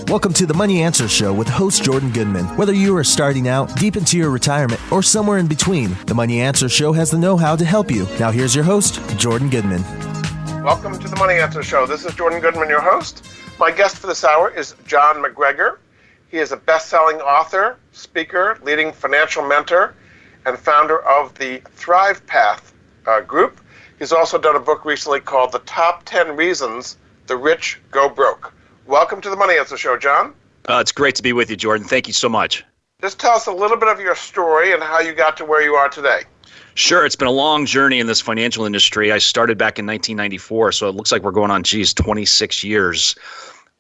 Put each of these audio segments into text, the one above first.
Welcome to the Money Answer Show with host Jordan Goodman. Whether you are starting out, deep into your retirement, or somewhere in between, the Money Answer Show has the know-how to help you. Now here's your host, Jordan Goodman. Welcome to the Money Answer Show. This is Jordan Goodman, your host. My guest for this hour is John MacGregor. He is a best-selling author, speaker, leading financial mentor, and founder of the Thrive Path group. He's also done a book recently called The Top 10 Reasons the Rich Go Broke. Welcome to the Money Answer Show, John. It's great to be with you, Jordan. Thank you so much. Just tell us a little bit of your story and how you got to where you are today. Sure. It's been a long journey in this financial industry. I started back in 1994, so it looks like we're going on, 26 years.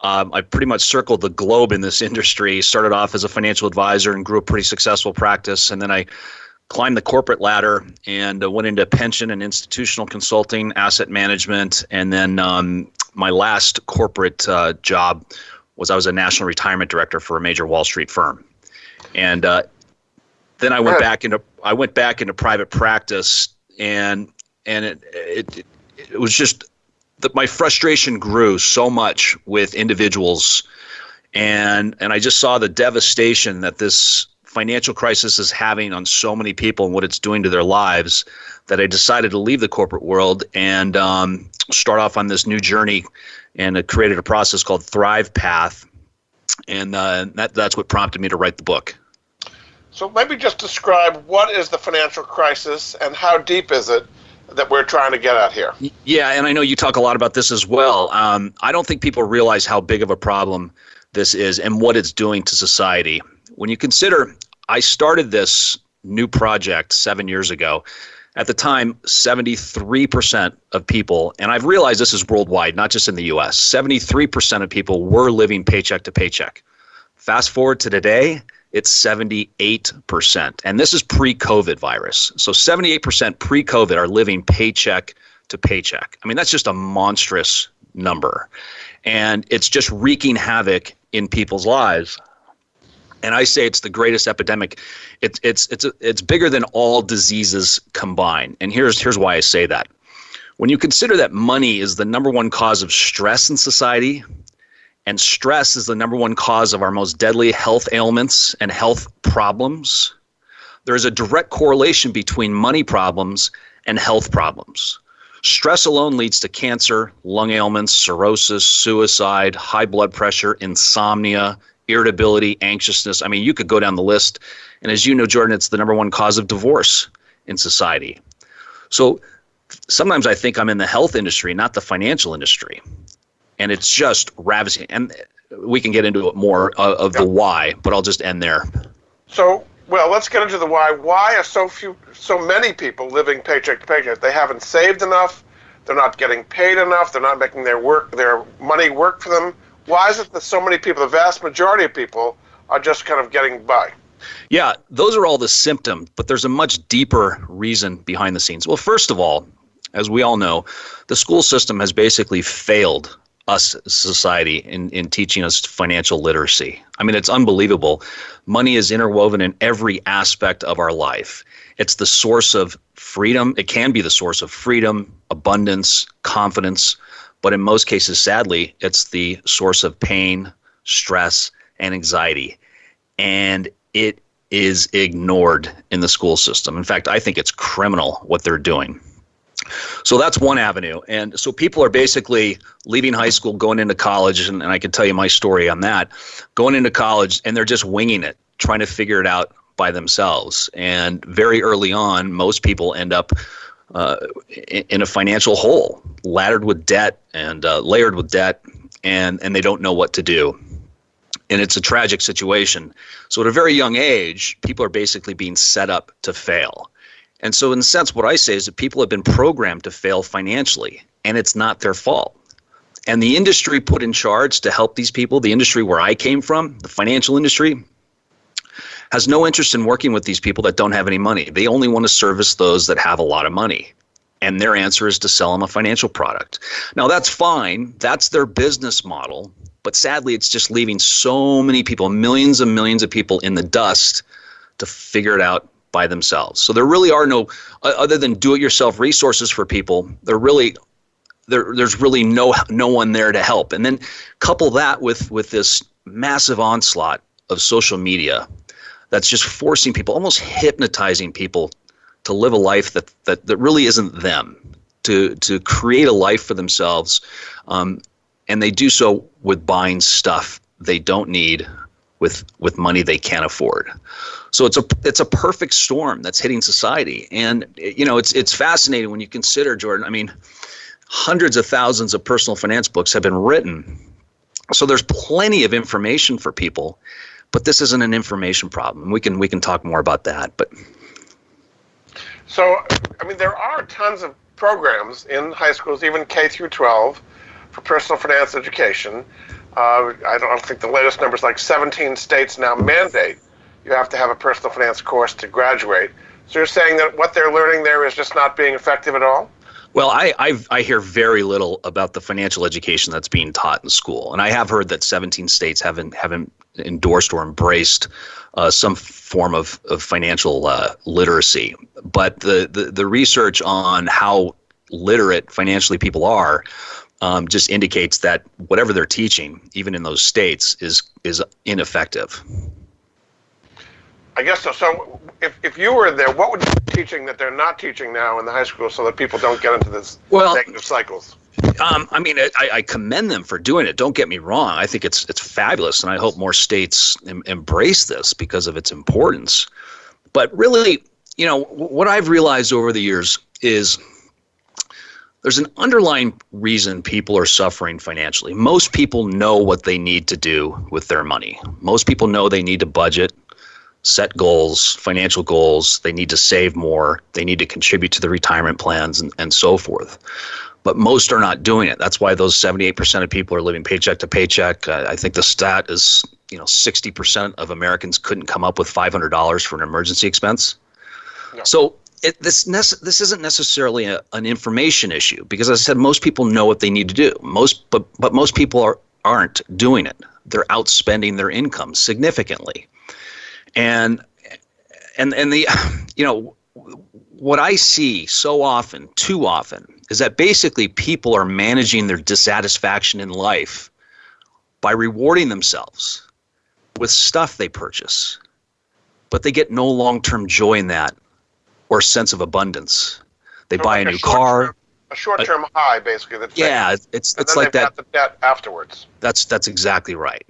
I pretty much circled the globe in this industry, started off as a financial advisor and grew a pretty successful practice. And then I climbed the corporate ladder and went into pension and institutional consulting, asset management, and then my last corporate job was I was a national retirement director for a major Wall Street firm, and then I went back into private practice, and it was just that my frustration grew so much with individuals, and I just saw the devastation that this financial crisis is having on so many people and what it's doing to their lives, that I decided to leave the corporate world and start off on this new journey, and it created a process called Thrive Path, and that's what prompted me to write the book. So maybe just describe what is the financial crisis and how deep is it that we're trying to get at here? Yeah, and I know you talk a lot about this as well. I don't think people realize how big of a problem this is and what it's doing to society. When you consider, I started this new project 7 years ago. At the time, 73% of people, and I've realized this is worldwide, not just in the US, 73% of people were living paycheck to paycheck. Fast forward to today, it's 78%. And this is pre-COVID virus. So 78% pre-COVID are living paycheck to paycheck. I mean, that's just a monstrous number. And it's just wreaking havoc in people's lives. And I say it's the greatest epidemic. It's bigger than all diseases combined. And here's why I say that. When you consider that money is the number one cause of stress in society, and stress is the number one cause of our most deadly health ailments and health problems, there is a direct correlation between money problems and health problems. Stress alone leads to cancer, lung ailments, cirrhosis, suicide, high blood pressure, insomnia, irritability, anxiousness. I mean, you could go down the list. And as you know, Jordan, it's the number one cause of divorce in society. So sometimes I think I'm in the health industry, not the financial industry. And it's just ravaging. And we can get into it more of the why, but I'll just end there. So, well, let's get into the why. Why are so many people living paycheck to paycheck? They haven't saved enough. They're not getting paid enough. They're not making their money work for them. Why is it that so many people, the vast majority of people, are just kind of getting by? Yeah, those are all the symptoms, but there's a much deeper reason behind the scenes. Well, first of all, as we all know, the school system has basically failed us, society, in teaching us financial literacy. I mean, it's unbelievable. Money is interwoven in every aspect of our life. It's the source of freedom. It can be the source of freedom, abundance, confidence. But in most cases, sadly, it's the source of pain, stress, and anxiety. And it is ignored in the school system. In fact, I think it's criminal what they're doing. So that's one avenue. And so people are basically leaving high school, going into college, and I can tell you my story on that, going into college, and they're just winging it, trying to figure it out by themselves. And very early on, most people end up in a financial hole, laddered with debt and layered with debt, and they don't know what to do. And it's a tragic situation. So at a very young age, people are basically being set up to fail. And so in a sense, what I say is that people have been programmed to fail financially, and it's not their fault. And the industry put in charge to help these people, the industry where I came from, the financial industry, has no interest in working with these people that don't have any money. They only want to service those that have a lot of money. And their answer is to sell them a financial product. Now, that's fine. That's their business model. But sadly, it's just leaving so many people, millions and millions of people in the dust to figure it out by themselves. So there really are no, other than do-it-yourself resources for people, there really there's really no one there to help. And then couple that with this massive onslaught of social media that's just forcing people, almost hypnotizing people to live a life that really isn't them, to create a life for themselves. And they do so with buying stuff they don't need with money they can't afford. So it's a perfect storm that's hitting society. And it's fascinating when you consider, Jordan, I mean, hundreds of thousands of personal finance books have been written. So there's plenty of information for people, but this isn't an information problem. We can talk more about that. But so, I mean, there are tons of programs in high schools, even K through 12, for personal finance education. I don't think the latest number is like 17 states now mandate you have to have a personal finance course to graduate. So you're saying that what they're learning there is just not being effective at all? Well, I hear very little about the financial education that's being taught in school, and I have heard that 17 states haven't endorsed or embraced some form of financial literacy. But the research on how literate financially people are just indicates that whatever they're teaching, even in those states, is ineffective. I guess so. So if you were there, what would you be teaching that they're not teaching now in the high school so that people don't get into this negative cycles? I mean, I commend them for doing it. Don't get me wrong. I think it's fabulous, and I hope more states embrace this because of its importance. But really, what I've realized over the years is there's an underlying reason people are suffering financially. Most people know what they need to do with their money. Most people know they need to budget, set goals, financial goals. They need to save more. They need to contribute to the retirement plans and so forth. But most are not doing it. That's why those 78% of people are living paycheck to paycheck. I think the stat is, 60% of Americans couldn't come up with $500 for an emergency expense. No. So this isn't necessarily an information issue because, as I said, most people know what they need to do. But most people aren't doing it. They're outspending their income significantly. And the what I see so often, too often, is that basically people are managing their dissatisfaction in life by rewarding themselves with stuff they purchase, but they get no long-term joy in that or sense of abundance. They buy a new car. A short-term high, basically. It's like that. The debt afterwards. That's exactly right.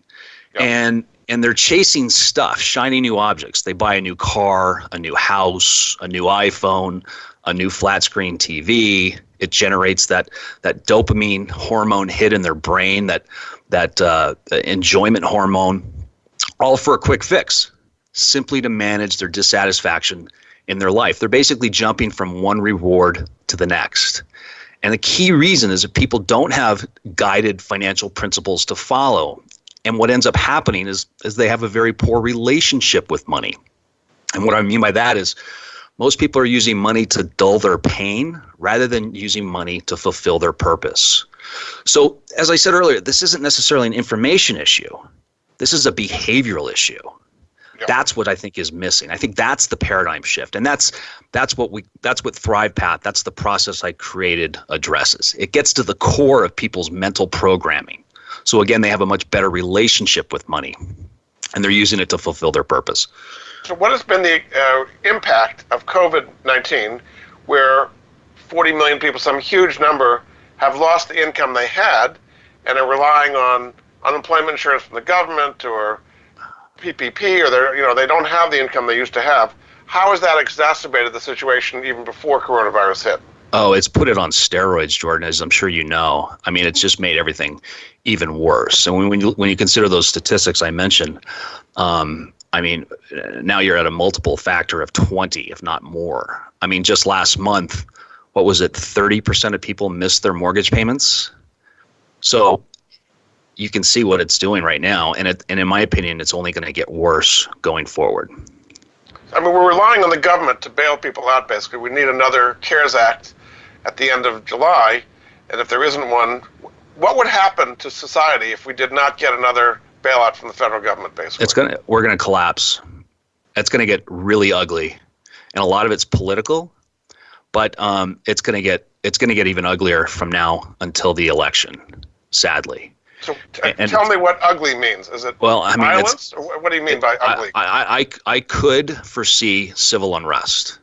Yep. And they're chasing stuff, shiny new objects. They buy a new car, a new house, a new iPhone, a new flat screen TV. It generates that dopamine hormone hit in their brain, that enjoyment hormone, all for a quick fix, simply to manage their dissatisfaction in their life. They're basically jumping from one reward to the next. And the key reason is that people don't have guided financial principles to follow. And what ends up happening is they have a very poor relationship with money. And what I mean by that is most people are using money to dull their pain rather than using money to fulfill their purpose. So, as I said earlier, this isn't necessarily an information issue. This is a behavioral issue. Yeah. That's what I think is missing. I think that's the paradigm shift. And that's what Thrive Path, that's the process I created, addresses. It gets to the core of people's mental programming. So again, they have a much better relationship with money, and they're using it to fulfill their purpose. So what has been the impact of COVID-19, where 40 million people, some huge number, have lost the income they had and are relying on unemployment insurance from the government or PPP, or they don't have the income they used to have? How has that exacerbated the situation even before coronavirus hit? Oh, it's put it on steroids, Jordan, as I'm sure you know. I mean, it's just made everything even worse. And when you consider those statistics I mentioned, I mean, now you're at a multiple factor of 20, if not more. I mean, just last month, what was it? 30% of people missed their mortgage payments. So you can see what it's doing right now. And in my opinion, it's only going to get worse going forward. I mean, we're relying on the government to bail people out, basically. We need another CARES Act at the end of July. And if there isn't one, what would happen to society if we did not get another bailout from the federal government, basically? We're going to collapse. It's going to get really ugly. And a lot of it's political. but it's going to get even uglier from now until the election, sadly. So tell me what ugly means. Is it violence? Or what do you mean by ugly? I could foresee civil unrest.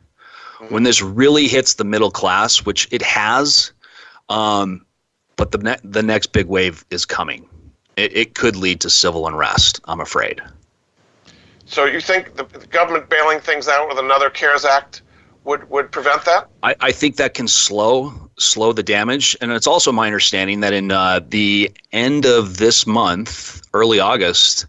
When this really hits the middle class, which it has, but the next big wave is coming. It could lead to civil unrest, I'm afraid. So you think the government bailing things out with another CARES Act would prevent that? I think that can slow the damage. And it's also my understanding that in the end of this month, early August,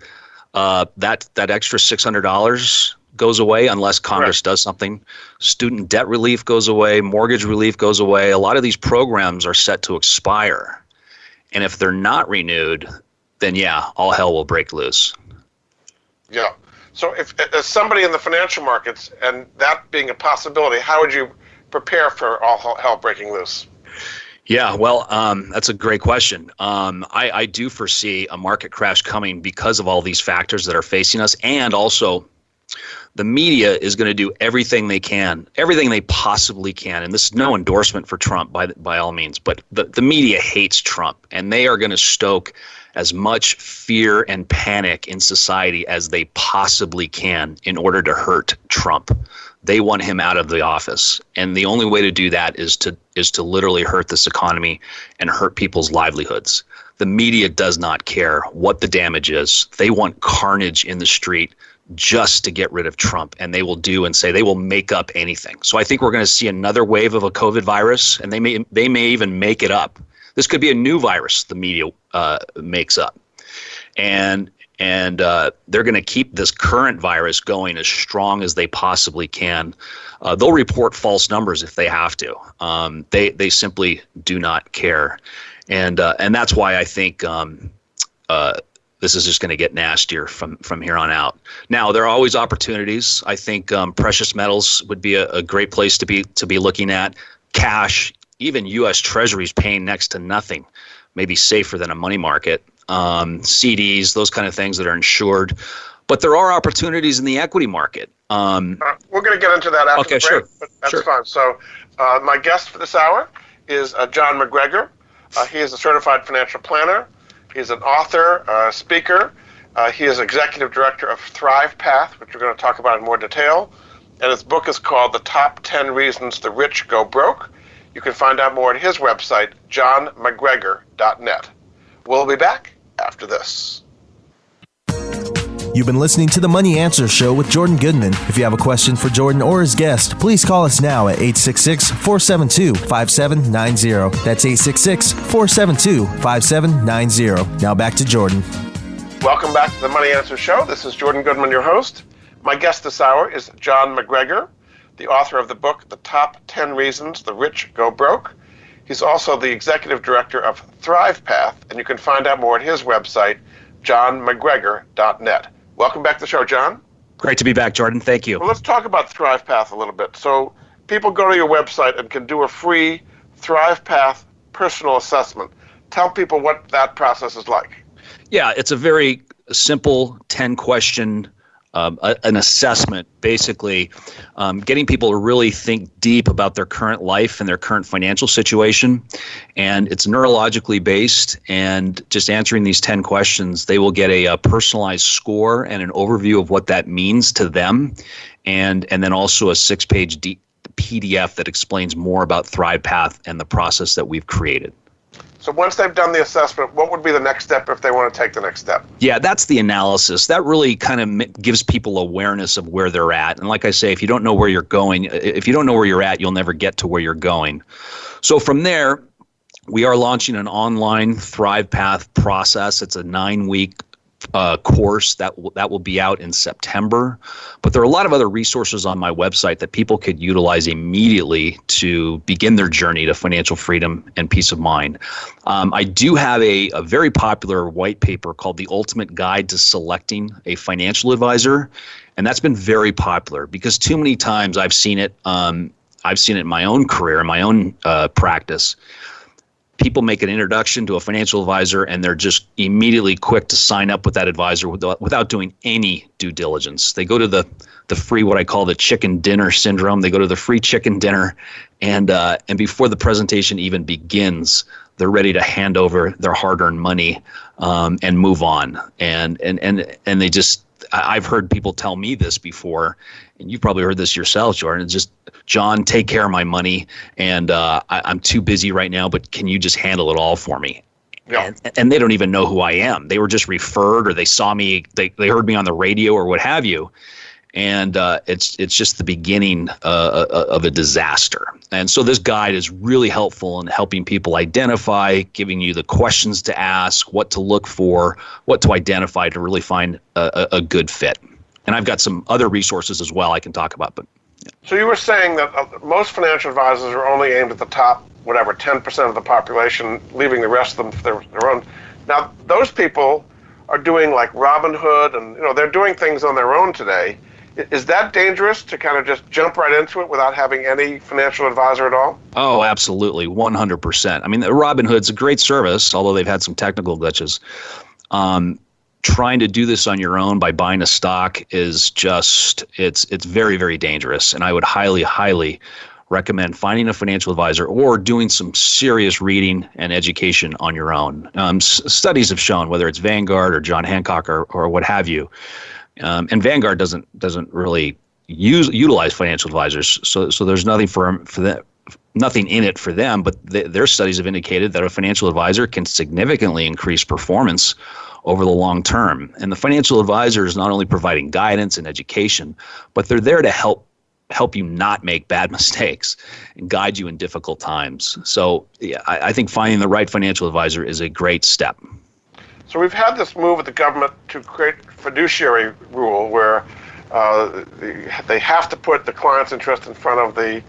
that extra $600 goes away unless Congress does something. Student debt relief goes away. Mortgage relief goes away. A lot of these programs are set to expire. And if they're not renewed, then all hell will break loose. Yeah. So if as somebody in the financial markets, and that being a possibility, how would you prepare for all hell breaking loose? Yeah, well, that's a great question. I do foresee a market crash coming because of all these factors that are facing us, and also the media is going to do everything they can, everything they possibly can. And this is no endorsement for Trump by all means, but the media hates Trump, and they are going to stoke as much fear and panic in society as they possibly can in order to hurt Trump. They want him out of the office, and the only way to do that is to literally hurt this economy and hurt people's livelihoods. The media does not care what the damage is. They want carnage in the street just to get rid of Trump, and they will do and say they will make up anything. So I think we're going to see another wave of a COVID virus, and they may even make it up. This could be a new virus the media makes up, and they're going to keep this current virus going as strong as they possibly can. They'll report false numbers if they have to. They simply do not care, and that's why I think this is just going to get nastier from here on out. Now, there are always opportunities. I think precious metals would be a great place to be looking at. Cash, even U.S. Treasuries paying next to nothing, maybe safer than a money market. CDs, those kind of things that are insured. But there are opportunities in the equity market. We're going to get into that after the break, sure. But that's fine. So my guest for this hour is John MacGregor. He is a certified financial planner. He's an author, speaker. He is executive director of Thrive Path, which we're going to talk about in more detail. And his book is called The Top 10 Reasons the Rich Go Broke. You can find out more at his website, johnmcgregor.net. We'll be back after this. You've been listening to the Money Answer Show with Jordan Goodman. If you have a question for Jordan or his guest, please call us now at 866-472-5790. That's 866-472-5790. Now back to Jordan. Welcome back to the Money Answer Show. This is Jordan Goodman, your host. My guest this hour is John MacGregor, the author of the book, The Top 10 Reasons the Rich Go Broke. He's also the executive director of Thrive Path, and you can find out more at his website, johnmcgregor.net. Welcome back to the show, John. Great to be back, Jordan. Thank you. Well, let's talk about Thrive Path a little bit. So people go to your website and can do a free Thrive Path personal assessment. Tell people what that process is like. Yeah, it's a very simple 10-question an assessment, basically getting people to really think deep about their current life and their current financial situation. And it's neurologically based, and just answering these 10 questions, they will get a personalized score and an overview of what that means to them. And then also a 6-page PDF that explains more about Thrive Path and the process that we've created. So once they've done the assessment, what would be the next step if they want to take the next step? Yeah, that's the analysis. That really kind of gives people awareness of where they're at. And like I say, if you don't know where you're going, if you don't know where you're at, you'll never get to where you're going. So from there, we are launching an online Thrive Path process. It's a 9-week course that will be out in September. But there are a lot of other resources on my website that people could utilize immediately to begin their journey to financial freedom and peace of mind. I do have a very popular white paper called The Ultimate Guide to Selecting a Financial Advisor. And that's been very popular because too many times I've seen it in my own career, in my own practice. People make an introduction to a financial advisor and they're just immediately quick to sign up with that advisor without doing any due diligence. They go to the free, what I call the chicken dinner syndrome. They go to the free chicken dinner And before the presentation even begins, they're ready to hand over their hard-earned money and move on. And they just, I've heard people tell me this before, and you've probably heard this yourself, Jordan. It's just, John, take care of my money, and I'm too busy right now, but can you just handle it all for me? Yeah. And they don't even know who I am. They were just referred, or they saw me, they heard me on the radio or what have you. And it's just the beginning of a disaster. And so this guide is really helpful in helping people identify, giving you the questions to ask, what to look for, what to identify to really find a good fit. And I've got some other resources as well I can talk about. But yeah. So you were saying that most financial advisors are only aimed at the top, 10% of the population, leaving the rest of them for their own. Now, those people are doing like Robinhood, and they're doing things on their own today. Is that dangerous to kind of just jump right into it without having any financial advisor at all? Oh, absolutely, 100%. I mean, Robinhood's a great service, although they've had some technical glitches. Trying to do this on your own by buying a stock is just, it's very, very dangerous. And I would highly, highly recommend finding a financial advisor or doing some serious reading and education on your own. Studies have shown, whether it's Vanguard or John Hancock or what have you, and Vanguard doesn't really utilize financial advisors, so there's nothing for them, nothing in it for them. But their studies have indicated that a financial advisor can significantly increase performance over the long term. And the financial advisor is not only providing guidance and education, but they're there to help you not make bad mistakes and guide you in difficult times. So yeah, I think finding the right financial advisor is a great step. So we've had this move with the government to create fiduciary rule where they have to put the client's interest in front of the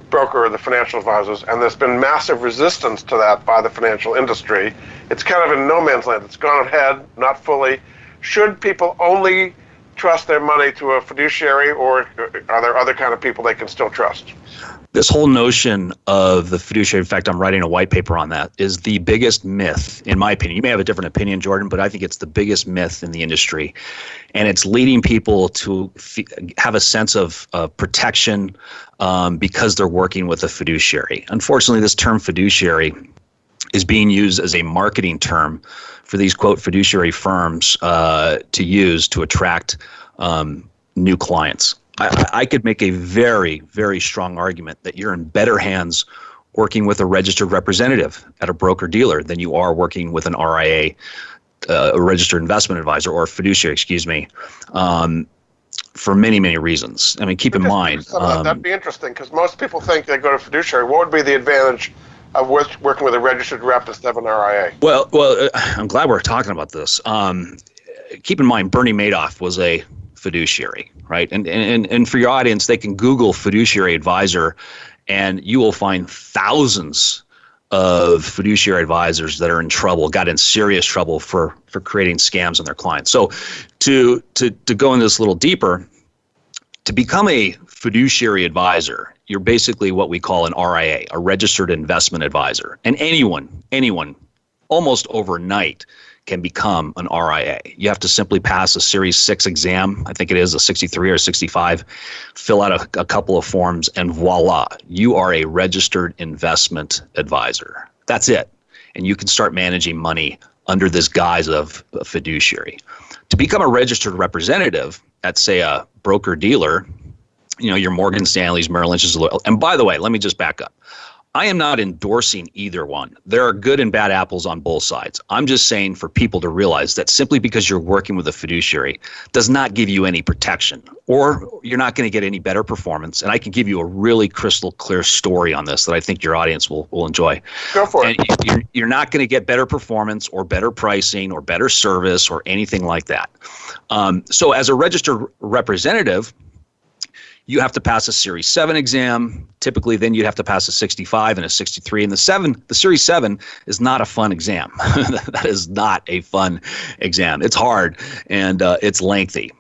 broker or the financial advisors, and there's been massive resistance to that by the financial industry. It's kind of in no man's land. It's gone ahead, not fully. Should people only trust their money to a fiduciary, or are there other kind of people they can still trust? This whole notion of the fiduciary, in fact, I'm writing a white paper on that, is the biggest myth, in my opinion. You may have a different opinion, Jordan, but I think it's the biggest myth in the industry. And it's leading people to have a sense of protection because they're working with a fiduciary. Unfortunately, this term fiduciary is being used as a marketing term for these, quote, fiduciary firms to use to attract new clients. I could make a very, very strong argument that you're in better hands working with a registered representative at a broker-dealer than you are working with an RIA, a registered investment advisor, or a fiduciary, for many, many reasons. I mean, keep in mind. That'd be interesting, because most people think they go to fiduciary. What would be the advantage of working with a registered rep instead of an RIA? Well, I'm glad we're talking about this. Keep in mind, Bernie Madoff was a fiduciary, right? And for your audience, they can Google fiduciary advisor, and you will find thousands of fiduciary advisors that are in trouble, got in serious trouble for creating scams on their clients. So to go into this a little deeper, to become a fiduciary advisor, you're basically what we call an RIA, a registered investment advisor. And anyone, almost overnight, can become an RIA. You have to simply pass a Series 6 exam. I think it is a 63 or 65. Fill out a couple of forms, and voila, you are a registered investment advisor. That's it. And you can start managing money under this guise of a fiduciary. To become a registered representative at, say, a broker-dealer, your Morgan Stanley's, Merrill Lynch's, and by the way, let me just back up. I am not endorsing either one. There are good and bad apples on both sides. I'm just saying for people to realize that simply because you're working with a fiduciary does not give you any protection, or you're not going to get any better performance. And I can give you a really crystal clear story on this that I think your audience will enjoy. Go for it. And you're not going to get better performance or better pricing or better service or anything like that. So as a registered representative, you have to pass a Series 7 exam. Typically, then you'd have to pass a 65 and a 63. And the Series 7 is not a fun exam. That is not a fun exam. It's hard and it's lengthy.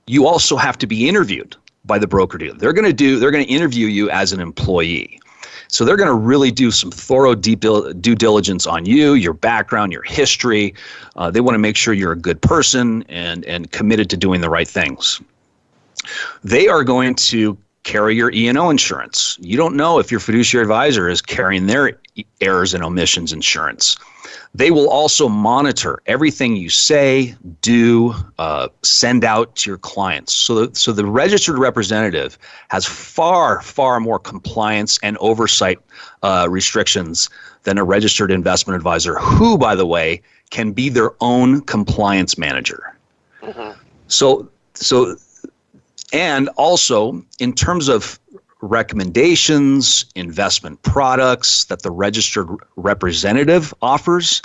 You also have to be interviewed by the broker-dealer. They're going to interview you as an employee. So they're going to really do some thorough due diligence on you, your background, your history. They want to make sure you're a good person and committed to doing the right things. They are going to carry your E&O insurance. You don't know if your fiduciary advisor is carrying their errors and omissions insurance. They will also monitor everything you say, do, send out to your clients. So the registered representative has far, far more compliance and oversight restrictions than a registered investment advisor, who, by the way, can be their own compliance manager. Mm-hmm. And also, in terms of recommendations, investment products that the registered representative offers,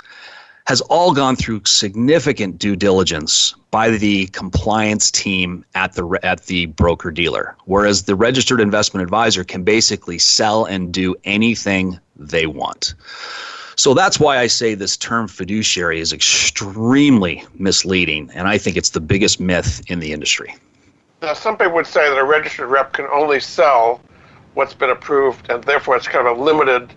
has all gone through significant due diligence by the compliance team at the broker dealer, whereas the registered investment advisor can basically sell and do anything they want. So that's why I say this term fiduciary is extremely misleading, and I think it's the biggest myth in the industry. Now, some people would say that a registered rep can only sell what's been approved, and therefore it's kind of a limited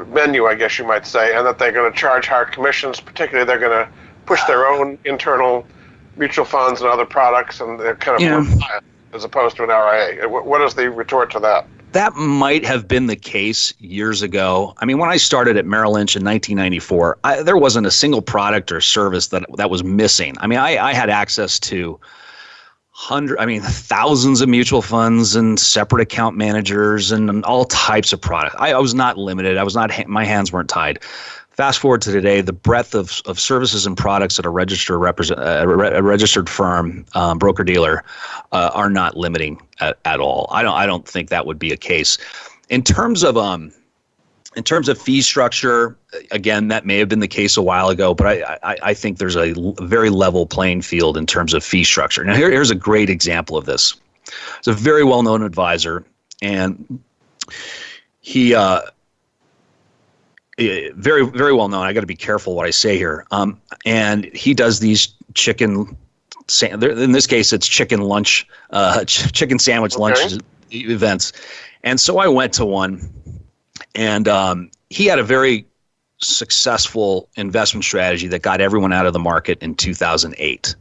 menu, I guess you might say, and that they're going to charge higher commissions. Particularly, they're going to push their own internal mutual funds and other products, and they're kind of more biased as opposed to an RIA. What is the retort to that? That might have been the case years ago. I mean, when I started at Merrill Lynch in 1994, there wasn't a single product or service that was missing. I mean, I had access to thousands of mutual funds and separate account managers and all types of products. I was not limited. My hands weren't tied. Fast forward to today, the breadth of services and products at a registered firm, broker dealer, are not limiting at all. I don't think that would be a case. In terms of fee structure, again, that may have been the case a while ago, but I think there's a very level playing field in terms of fee structure. Now, here's a great example of this. It's a very well-known advisor, and he very, very well known. I got to be careful what I say here. And he does these in this case, it's chicken sandwich lunch events. And so I went to one. And he had a very successful investment strategy that got everyone out of the market in 2008.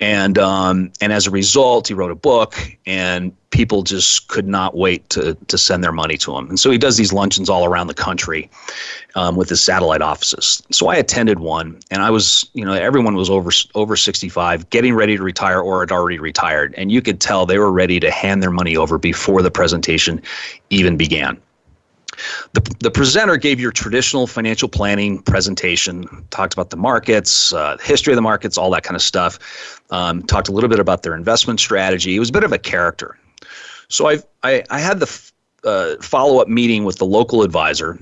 And as a result, he wrote a book, and people just could not wait to send their money to him. And so he does these luncheons all around the country with his satellite offices. So I attended one, and I was, everyone was over 65, getting ready to retire or had already retired. And you could tell they were ready to hand their money over before the presentation even began. The presenter gave your traditional financial planning presentation, talked about the markets, the history of the markets, all that kind of stuff, talked a little bit about their investment strategy. It was a bit of a character. So I had the follow-up meeting with the local advisor,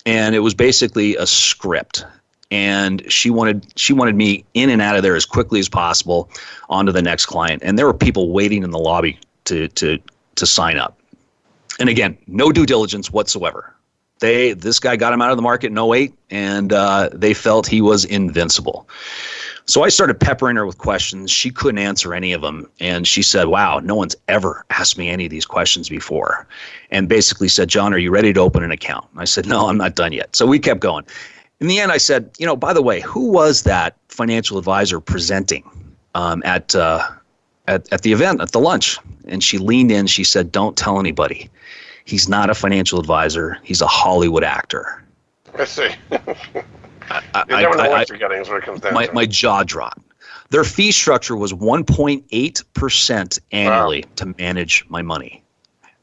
and it was basically a script. And she wanted me in and out of there as quickly as possible onto the next client. And there were people waiting in the lobby to sign up. And again, no due diligence whatsoever. This guy got him out of the market in 08, and they felt he was invincible. So I started peppering her with questions. She couldn't answer any of them. And she said, wow, no one's ever asked me any of these questions before. And basically said, John, are you ready to open an account? And I said, no, I'm not done yet. So we kept going. In the end, I said, by the way, who was that financial advisor presenting at the event, at the lunch? And she leaned in. She said, don't tell anybody. He's not a financial advisor. He's a Hollywood actor. I see. You never know what you're getting is what it comes down to. My jaw dropped. Their fee structure was 1.8% annually to manage my money.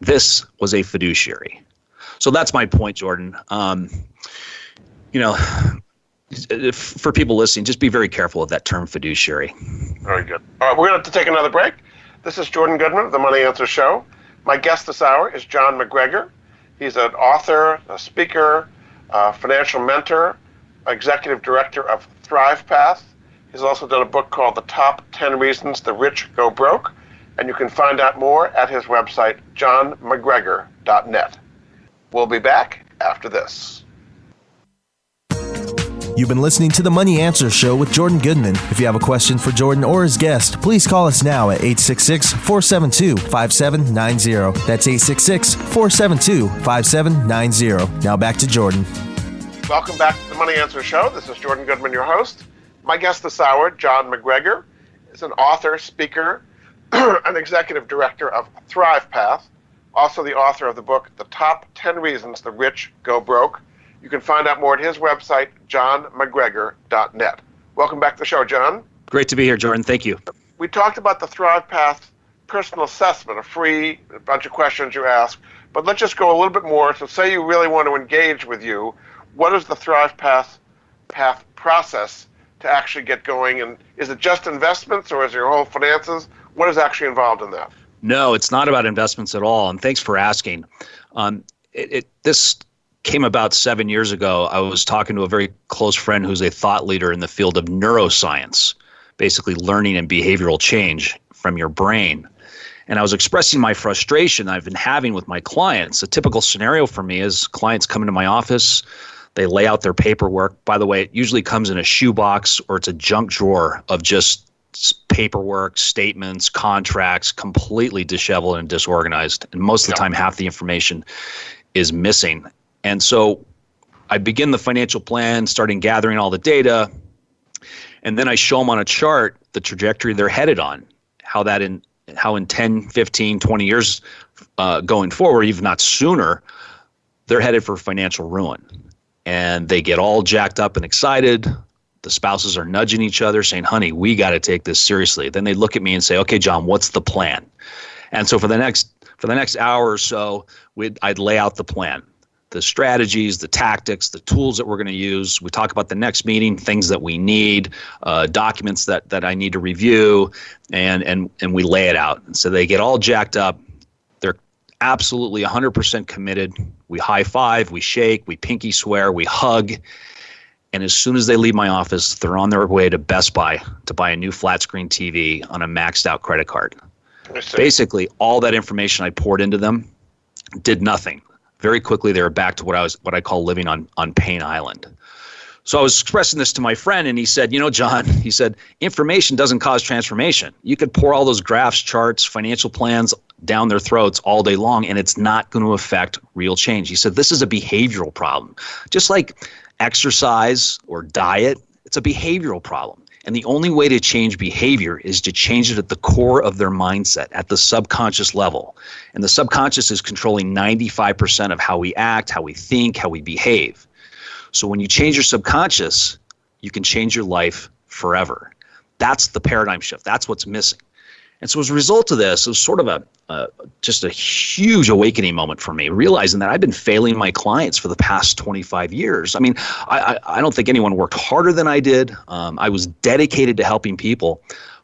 This was a fiduciary. So that's my point, Jordan. For people listening, just be very careful of that term fiduciary. Very good. All right, we're going to have to take another break. This is Jordan Goodman of the Money Answer Show. My guest this hour is John MacGregor. He's an author, a speaker, financial mentor, executive director of ThrivePath. He's also done a book called The Top 10 Reasons the Rich Go Broke, and you can find out more at his website, johnmacgregor.net. We'll be back after this. You've been listening to the Money Answer Show with Jordan Goodman. If you have a question for Jordan or his guest, please call us now at 866-472-5790. That's 866-472-5790. Now back to Jordan. Welcome back to the Money Answer Show. This is Jordan Goodman, your host. My guest this hour, John MacGregor, is an author, speaker, an executive director of Thrive Path, also the author of the book, The Top 10 Reasons the Rich Go Broke. You can find out more at his website, johnmcgregor.net. Welcome back to the show, John. Great to be here, Jordan. Thank you. We talked about the Thrive Path personal assessment, a bunch of questions you ask, but let's just go a little bit more. So say you really want to engage with you, what is the Thrive Path process to actually get going? And is it just investments, or is your whole finances? What is actually involved in that? No, it's not about investments at all. And thanks for asking. This came about 7 years ago. I was talking to a very close friend who's a thought leader in the field of neuroscience, basically learning and behavioral change from your brain. And I was expressing my frustration I've been having with my clients. A typical scenario for me is clients come into my office, they lay out their paperwork. By the way, it usually comes in a shoebox or it's a junk drawer of just paperwork, statements, contracts, completely disheveled and disorganized. And most of the time, half the information is missing. And so I begin the financial plan, starting gathering all the data, and then I show them on a chart the trajectory they're headed on, how in 10, 15, 20 years going forward, even not sooner, they're headed for financial ruin. And they get all jacked up and excited. The spouses are nudging each other saying, honey, we got to take this seriously. Then they look at me and say, okay, John, what's the plan? And so for the next hour or so, I'd lay out the plan, the strategies, the tactics, the tools that we're going to use. We talk about the next meeting, things that we need, documents that I need to review, and we lay it out. And so they get all jacked up. They're absolutely 100% committed. We high five, we shake, we pinky swear, we hug. And as soon as they leave my office, they're on their way to Best Buy to buy a new flat screen TV on a maxed out credit card. Basically, all that information I poured into them did nothing. Very quickly, they were back to what I call living on Pain Island. So I was expressing this to my friend, and he said, John, he said, information doesn't cause transformation. You could pour all those graphs, charts, financial plans down their throats all day long, and it's not going to affect real change. He said, this is a behavioral problem. Just like exercise or diet, it's a behavioral problem. And the only way to change behavior is to change it at the core of their mindset, at the subconscious level. And the subconscious is controlling 95% of how we act, how we think, how we behave. So when you change your subconscious, you can change your life forever. That's the paradigm shift. That's what's missing. And so as a result of this, it was sort of just a huge awakening moment for me, realizing that I've been failing my clients for the past 25 years. I mean, I don't think anyone worked harder than I did. I was dedicated to helping people,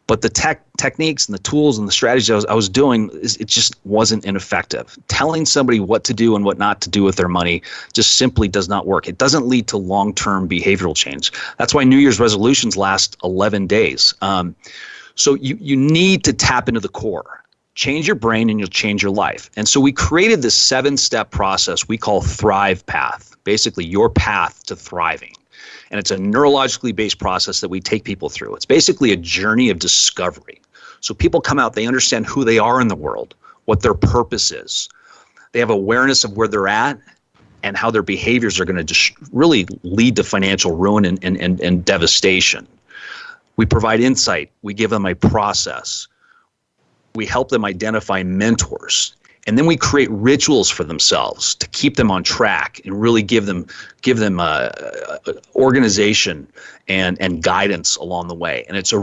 but the techniques and the tools and the strategies I was doing, it just wasn't ineffective. Telling somebody what to do and what not to do with their money just simply does not work. It doesn't lead to long-term behavioral change. That's why New Year's resolutions last 11 days. So you need to tap into the core. Change your brain and you'll change your life. And so we created this 7-step process we call Thrive Path, basically your path to thriving. And it's a neurologically based process that we take people through. It's basically a journey of discovery. So people come out, they understand who they are in the world, what their purpose is. They have awareness of where they're at and how their behaviors are going to just really lead to financial ruin and devastation. We provide insight. We give them a process. We help them identify mentors. And then we create rituals for themselves to keep them on track and really give them organization and guidance along the way. And it's a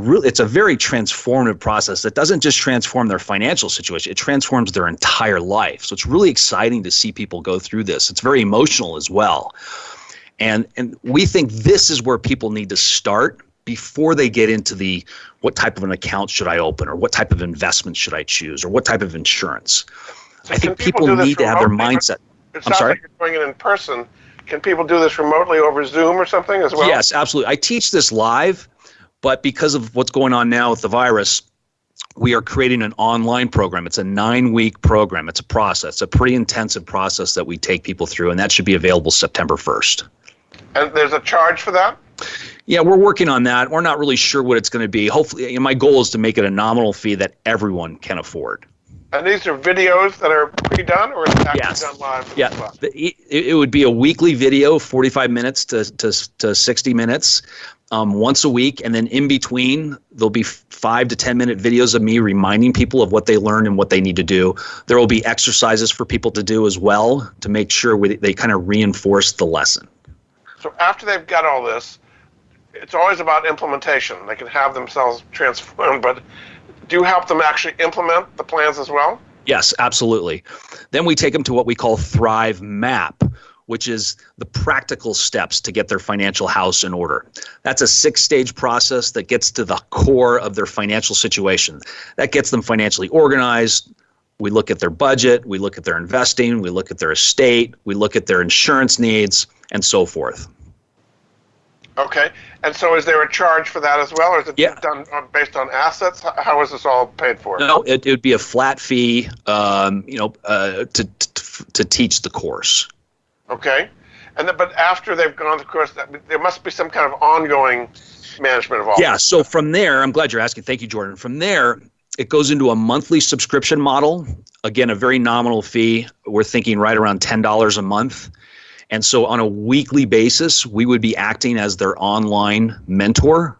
very transformative process that doesn't just transform their financial situation, it transforms their entire life. So it's really exciting to see people go through this. It's very emotional as well. And we think this is where people need to start before they get into what type of an account should I open, or what type of investment should I choose, or what type of insurance. So I think people need to have their mindset. It sounds like you're doing it in person. Can people do this remotely over Zoom or something as well? Yes, absolutely. I teach this live, but because of what's going on now with the virus, we are creating an online program. It's a 9-week program. It's a process, a pretty intensive process that we take people through, and that should be available September 1st. And there's a charge for that? Yeah, we're working on that. We're not really sure what it's going to be. Hopefully, my goal is to make it a nominal fee that everyone can afford. And these are videos that are pre-done, or is it actually done live? Yeah, it would be a weekly video, 45 minutes to 60 minutes. once a week, and then in between there'll be 5 to 10 minute videos of me reminding people of what they learned and what they need to do. There will be exercises for people to do as well to make sure they kind of reinforce the lesson. So after they've got all this, it's always about implementation. They can have themselves transformed, but do you help them actually implement the plans as well? Yes, absolutely. Then we take them to what we call Thrive Map, which is the practical steps to get their financial house in order. That's a 6-stage process that gets to the core of their financial situation. That gets them financially organized. We look at their budget, we look at their investing, we look at their estate, we look at their insurance needs, and so forth. Okay. And so is there a charge for that as well, or is it done based on assets? How is this all paid for? No, it would be a flat fee, to teach the course. Okay. But after they've gone through the course, there must be some kind of ongoing management of all. Yeah. So from there, I'm glad you're asking. Thank you, Jordan. From there, it goes into a monthly subscription model. Again, a very nominal fee. We're thinking right around $10 a month. And so on a weekly basis, we would be acting as their online mentor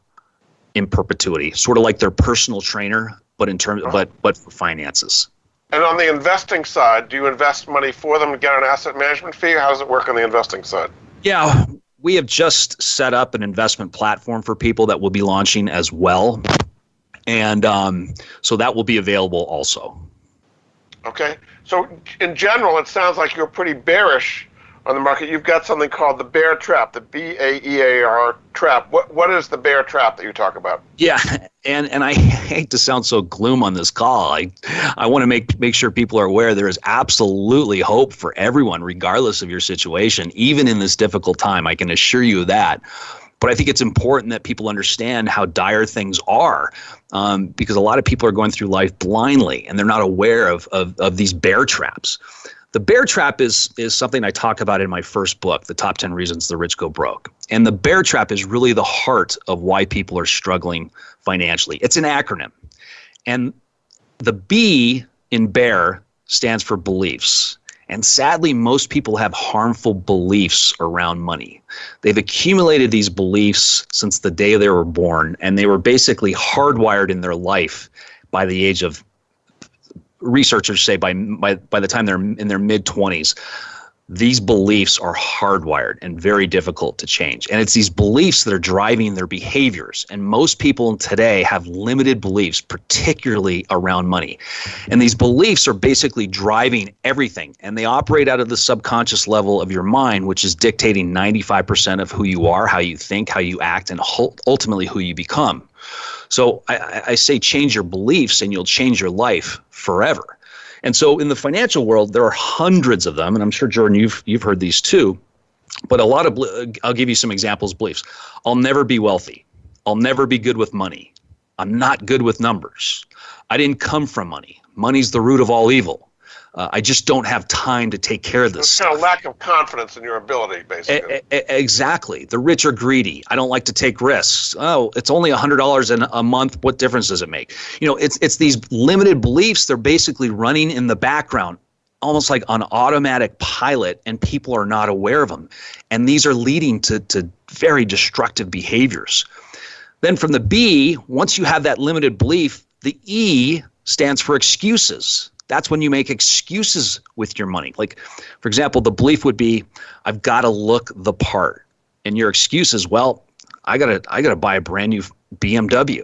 in perpetuity, sort of like their personal trainer, but in terms, but for finances. And on the investing side, do you invest money for them to get an asset management fee? How does it work on the investing side? Yeah, we have just set up an investment platform for people that will be launching as well. And so that will be available also. Okay. So in general, it sounds like you're pretty bearish on the market. You've got something called the bear trap, the BAEAR trap. What is the bear trap that you talk about? Yeah, and I hate to sound so gloom on this call. I want to make sure people are aware there is absolutely hope for everyone, regardless of your situation, even in this difficult time. I can assure you of that. But I think it's important that people understand how dire things are, because a lot of people are going through life blindly and they're not aware of these bear traps. The bear trap is something I talk about in my first book, The Top 10 Reasons the Rich Go Broke. And the bear trap is really the heart of why people are struggling financially. It's an acronym. And the B in bear stands for beliefs. And sadly, most people have harmful beliefs around money. They've accumulated these beliefs since the day they were born, and they were basically hardwired in their life by the age of, researchers say by the time they're in their mid-20s. These beliefs are hardwired and very difficult to change. And it's these beliefs that are driving their behaviors. And most people today have limited beliefs, particularly around money. And these beliefs are basically driving everything. And they operate out of the subconscious level of your mind, which is dictating 95% of who you are, how you think, how you act, and ultimately who you become. So I say change your beliefs and you'll change your life forever. And so in the financial world, there are hundreds of them, and I'm sure, Jordan, you've heard these too. But I'll give you some examples, beliefs. I'll never be wealthy. I'll never be good with money. I'm not good with numbers. I didn't come from money. Money's the root of all evil. I just don't have time to take care of this stuff. It's kind of lack of confidence in your ability, basically. Exactly. The rich are greedy. I don't like to take risks. Oh, it's only $100 a month. What difference does it make? It's these limited beliefs. They're basically running in the background, almost like on automatic pilot, and people are not aware of them. And these are leading to very destructive behaviors. Then from the B, once you have that limited belief, the E stands for excuses. That's when you make excuses with your money. Like, for example, the belief would be, I've got to look the part. And your excuse is, well, I gotta buy a brand new BMW.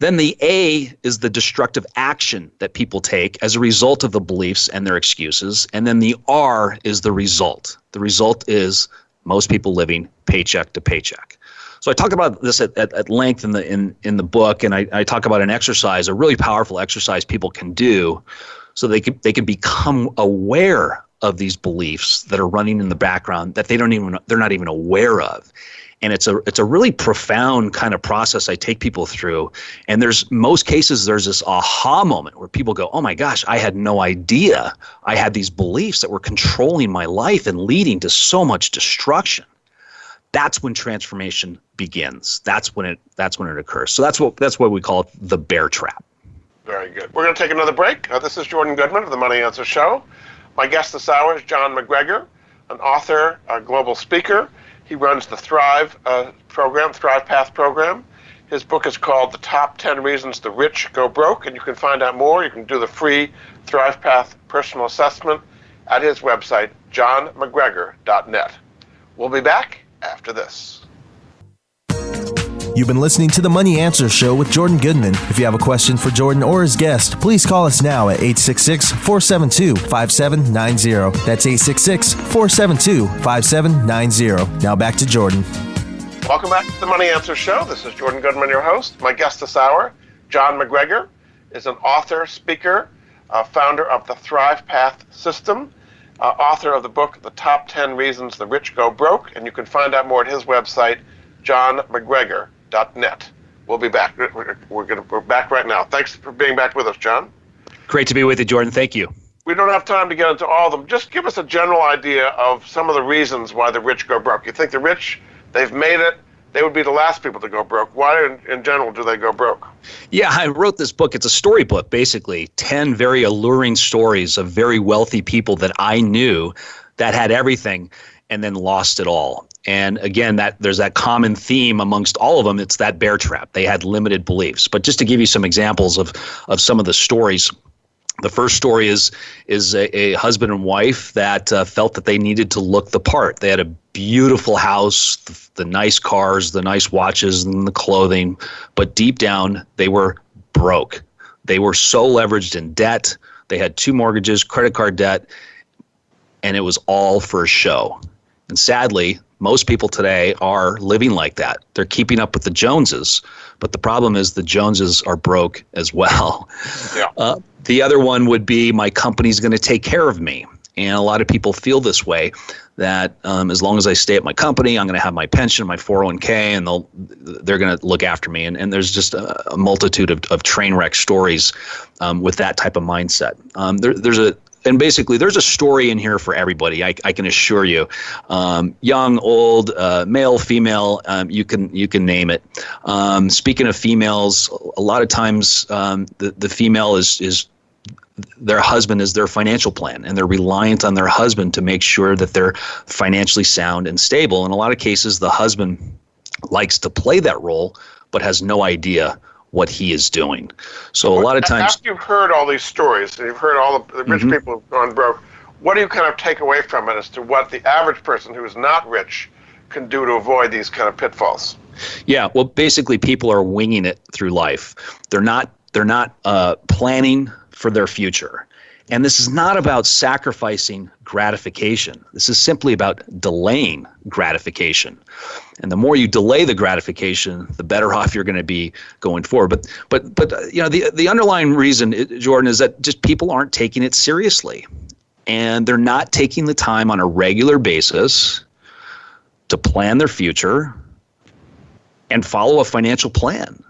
Then the A is the destructive action that people take as a result of the beliefs and their excuses. And then the R is the result. The result is most people living paycheck to paycheck. So I talk about this at length in the book, and I talk about an exercise, a really powerful exercise people can do, so they can become aware of these beliefs that are running in the background that they're not even aware of. And it's a really profound kind of process I take people through. And most cases there's this aha moment where people go, oh my gosh, I had no idea I had these beliefs that were controlling my life and leading to so much destruction. That's when transformation begins. That's when it occurs. So that's what we call it, the bear trap. Very good. We're going to take another break. This is Jordan Goodman of the Money Answer Show. My guest this hour is John MacGregor, an author, a global speaker. He runs the Thrive Path program. His book is called The Top 10 Reasons the Rich Go Broke, and you can find out more. You can do the free Thrive Path personal assessment at his website, johnmcgregor.net. We'll be back after this. You've been listening to the Money Answer Show with Jordan Goodman. If you have a question for Jordan or his guest, please call us now at 866-472-5790. That's 866-472-5790. Now back to Jordan. Welcome back to the Money Answer Show. This is Jordan Goodman, your host. My guest this hour, John MacGregor, is an author, speaker, founder of the Thrive Path system, author of the book, The Top 10 Reasons the Rich Go Broke, and you can find out more at his website, johnmcgregor.net. We'll be back. We're back right now. Thanks for being back with us, John. Great to be with you, Jordan. Thank you. We don't have time to get into all of them. Just give us a general idea of some of the reasons why the rich go broke. You think the rich, they've made it, they would be the last people to go broke. Why, in general, do they go broke? Yeah, I wrote this book. It's a storybook, basically. 10 very alluring stories of very wealthy people that I knew that had everything and then lost it all. And again, there's that common theme amongst all of them. It's that bear trap. They had limited beliefs. But just to give you some examples of some of the stories, the first story is a husband and wife that felt that they needed to look the part. They had a beautiful house, the nice cars, the nice watches, and the clothing. But deep down, they were broke. They were so leveraged in debt. They had 2 mortgages, credit card debt, and it was all for a show. And sadly, most people today are living like that. They're keeping up with the Joneses, but the problem is the Joneses are broke as well. Yeah. The other one would be, my company's going to take care of me. And a lot of people feel this way, that as long as I stay at my company, I'm going to have my pension, my 401k, and they're going to look after me. And there's just a multitude of train wreck stories with that type of mindset. And basically, there's a story in here for everybody. I can assure you, young, old, male, female, you can name it. Speaking of females, a lot of times the female is their husband is their financial plan, and they're reliant on their husband to make sure that they're financially sound and stable. In a lot of cases, the husband likes to play that role, but has no idea what he is doing. So a lot of times, after you've heard all these stories, and you've heard all the rich people who've gone broke, what do you kind of take away from it as to what the average person who is not rich can do to avoid these kind of pitfalls? Yeah, well, basically, people are winging it through life. They're not planning for their future. And this is not about sacrificing gratification. This is simply about delaying gratification. And the more you delay the gratification, the better off you're going to be going forward. But you know, the underlying reason, Jordan, is that just people aren't taking it seriously. And they're not taking the time on a regular basis to plan their future and follow a financial plan.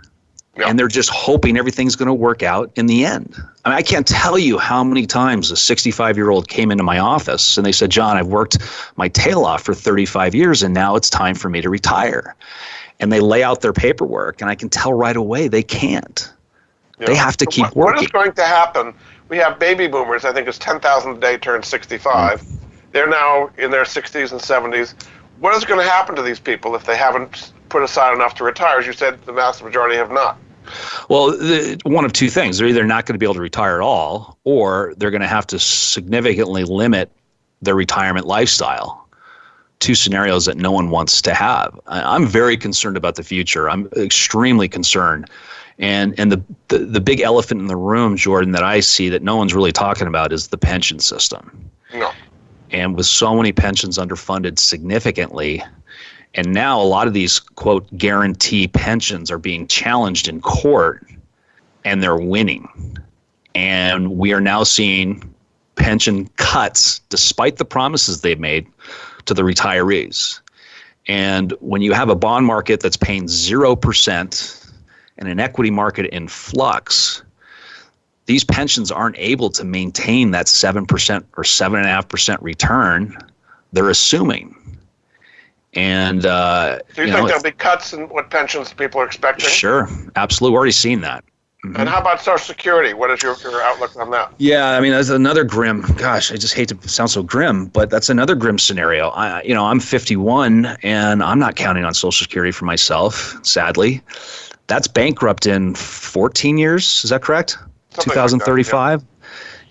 Yeah. And they're just hoping everything's going to work out in the end. I mean, I can't tell you how many times a 65-year-old came into my office and they said, John, I've worked my tail off for 35 years and now it's time for me to retire. And they lay out their paperwork and I can tell right away they can't. Yeah. They have to keep working. What is going to happen? We have baby boomers, I think it's 10,000 a day turn 65. They're now in their 60s and 70s. What is going to happen to these people if they haven't put aside enough to retire? As you said, the vast majority have not. Well, one of two things. They're either not going to be able to retire at all, or they're going to have to significantly limit their retirement lifestyle. Two scenarios that no one wants to have. I'm very concerned about the future. I'm extremely concerned. And the big elephant in the room, Jordan, that I see that no one's really talking about is the pension system. No. And with so many pensions underfunded significantly, and now a lot of these, quote, guarantee pensions are being challenged in court, and they're winning. And we are now seeing pension cuts, despite the promises they've made to the retirees. And when you have a bond market that's paying 0% and an equity market in flux, these pensions aren't able to maintain that 7% or 7.5% return they're assuming. And do you think there'll be cuts in what pensions people are expecting? Sure, absolutely. We're already seeing that. And how about Social Security? What is your outlook on that? Yeah, I mean, that's another grim. Gosh, I just hate to sound so grim, but that's another grim scenario. I'm 51, and I'm not counting on Social Security for myself. Sadly, that's bankrupt in 14 years. Is that correct? Something 2035. Like that,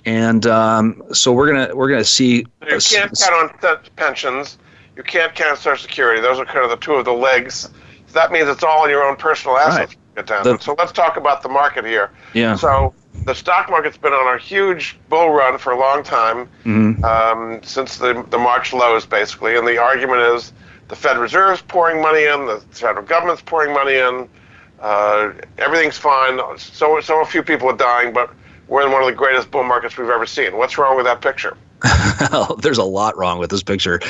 yeah. And so we're gonna see. You can't count on pensions. You can't count Social Security. Those are kind of the two of the legs. So that means it's all in your own personal assets. Right. So let's talk about the market here. Yeah. So the stock market's been on a huge bull run for a long time, since the March lows, basically. And the argument is the Fed Reserve's pouring money in, the federal government's pouring money in, everything's fine. So a few people are dying, but we're in one of the greatest bull markets we've ever seen. What's wrong with that picture? Well, there's a lot wrong with this picture.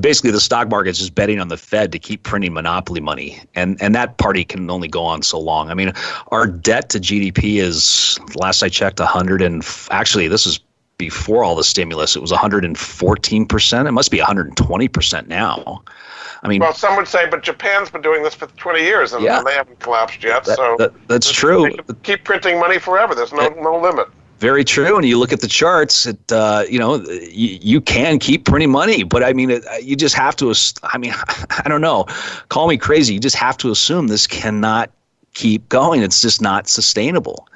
Basically, the stock market's just betting on the Fed to keep printing monopoly money, and that party can only go on so long. I mean, our debt to GDP is, last I checked, 100 and actually this is before all the stimulus. It was 114%. It must be 120% now. I mean, well, some would say, but Japan's been doing this for 20 years, and they haven't collapsed yet. That's true. They can keep printing money forever. There's no limit. Very true. And you look at the charts, you can keep printing money, but I mean, you just have to, I don't know, call me crazy. You just have to assume this cannot keep going. It's just not sustainable.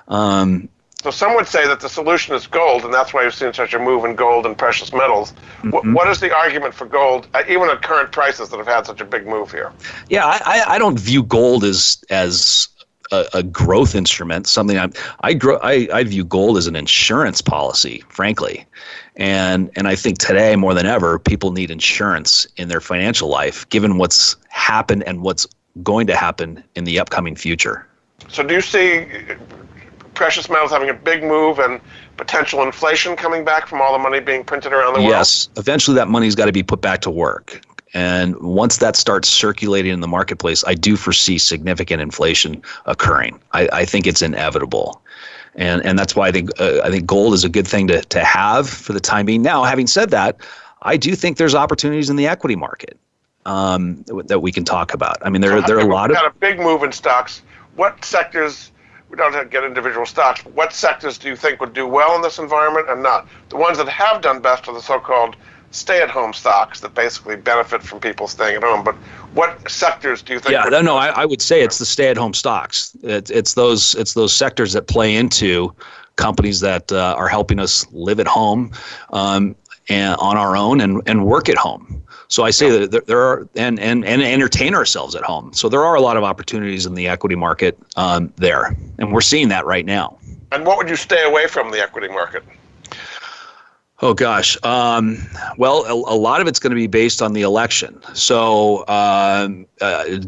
So some would say that the solution is gold, and that's why you've seen such a move in gold and precious metals. What is the argument for gold, even at current prices that have had such a big move here? Yeah, I don't view gold as a growth instrument, something I view gold as an insurance policy, frankly. And I think today more than ever, people need insurance in their financial life, given what's happened and what's going to happen in the upcoming future. So do you see precious metals having a big move and potential inflation coming back from all the money being printed around the world? Yes, eventually that money's got to be put back to work. And once that starts circulating in the marketplace, I do foresee significant inflation occurring. I think it's inevitable. And that's why I think gold is a good thing to have for the time being. Now, having said that, I do think there's opportunities in the equity market that we can talk about. I mean, there are a lot of... We've had a big move in stocks. What sectors... We don't have to get individual stocks, but what sectors do you think would do well in this environment and not? The ones that have done best are the so-called stay-at-home stocks that basically benefit from people staying at home. But what sectors do you think? I would say it's the stay-at-home stocks. It's those sectors that play into companies that are helping us live at home and on our own and work at home. So I say that there are and entertain ourselves at home. So there are a lot of opportunities in the equity market there, and we're seeing that right now. And what would you stay away from the equity market? Oh gosh, well, a lot of it's going to be based on the election. So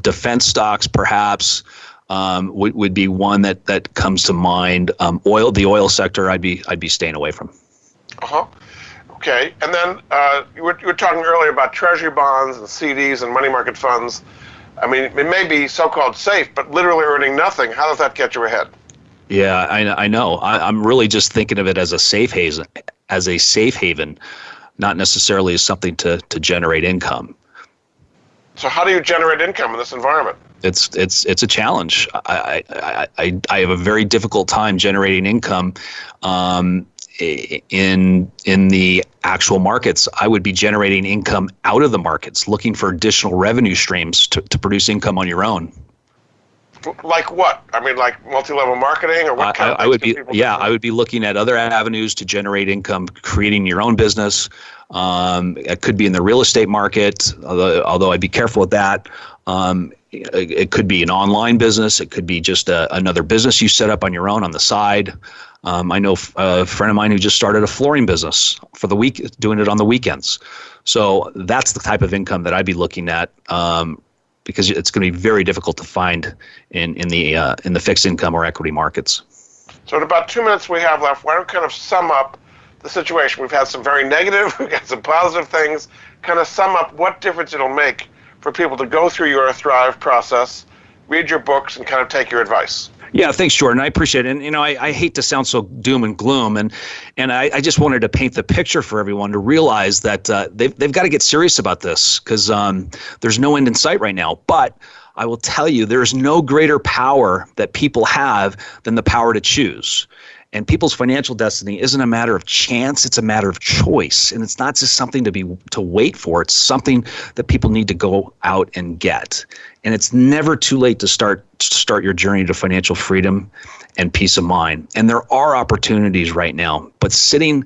defense stocks, perhaps, would be one that comes to mind. The oil sector, I'd be staying away from. Okay, and then you were talking earlier about treasury bonds and CDs and money market funds. I mean, it may be so-called safe, but literally earning nothing. How does that get you ahead? Yeah, I know. I'm really just thinking of it as a safe haven, not necessarily as something to generate income. So how do you generate income in this environment? It's a challenge. I have a very difficult time generating income. In the actual markets. I would be generating income out of the markets, looking for additional revenue streams to produce income on your own. Like what? I mean, like multi-level marketing, or what kind of things I would be looking at other avenues to generate income, creating your own business. It could be in the real estate market, although I'd be careful with that. It could be an online business. It could be just another business you set up on your own on the side. I know a friend of mine who just started a flooring business for the week, doing it on the weekends. So that's the type of income that I'd be looking at, because it's going to be very difficult to find in the fixed income or equity markets. So in about 2 minutes we have left, why don't we kind of sum up the situation? We've had some very negative, we've got some positive things. Kind of sum up what difference it'll make for people to go through your Thrive process, read your books, and kind of take your advice. Yeah, thanks, Jordan. I appreciate it. And I hate to sound so doom and gloom, and I just wanted to paint the picture for everyone to realize that they've got to get serious about this, because there's no end in sight right now. But I will tell you there is no greater power that people have than the power to choose. And people's financial destiny isn't a matter of chance, it's a matter of choice. And it's not just something to wait for, it's something that people need to go out and get. And it's never too late to start your journey to financial freedom and peace of mind. And there are opportunities right now, but sitting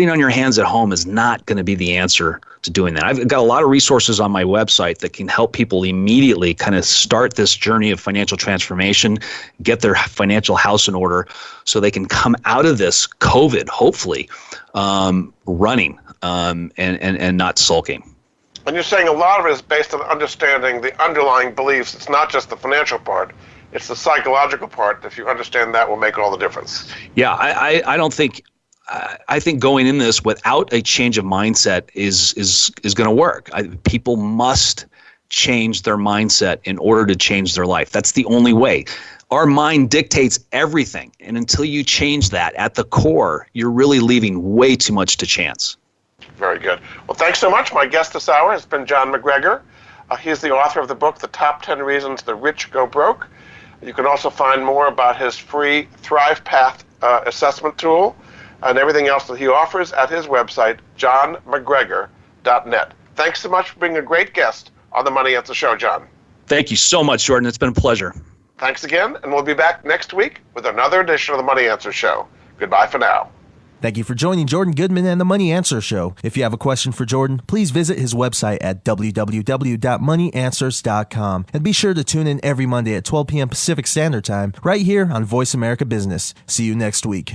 on your hands at home is not going to be the answer to doing that. I've got a lot of resources on my website that can help people immediately kind of start this journey of financial transformation, get their financial house in order so they can come out of this COVID, hopefully, running and not sulking. And you're saying a lot of it is based on understanding the underlying beliefs. It's not just the financial part. It's the psychological part. If you understand that, will make all the difference. Yeah, I don't think. I think going in this without a change of mindset is going to work. People must change their mindset in order to change their life. That's the only way. Our mind dictates everything, and until you change that at the core, you're really leaving way too much to chance. Very good. Well, thanks so much. My guest this hour has been John MacGregor. He's the author of the book, The Top 10 Reasons the Rich Go Broke. You can also find more about his free Thrive Path assessment tool and everything else that he offers at his website, johnmcgregor.net. Thanks so much for being a great guest on the Money Answer Show, John. Thank you so much, Jordan. It's been a pleasure. Thanks again, and we'll be back next week with another edition of the Money Answer Show. Goodbye for now. Thank you for joining Jordan Goodman and the Money Answer Show. If you have a question for Jordan, please visit his website at www.moneyanswers.com. And be sure to tune in every Monday at 12 p.m. Pacific Standard Time right here on Voice America Business. See you next week.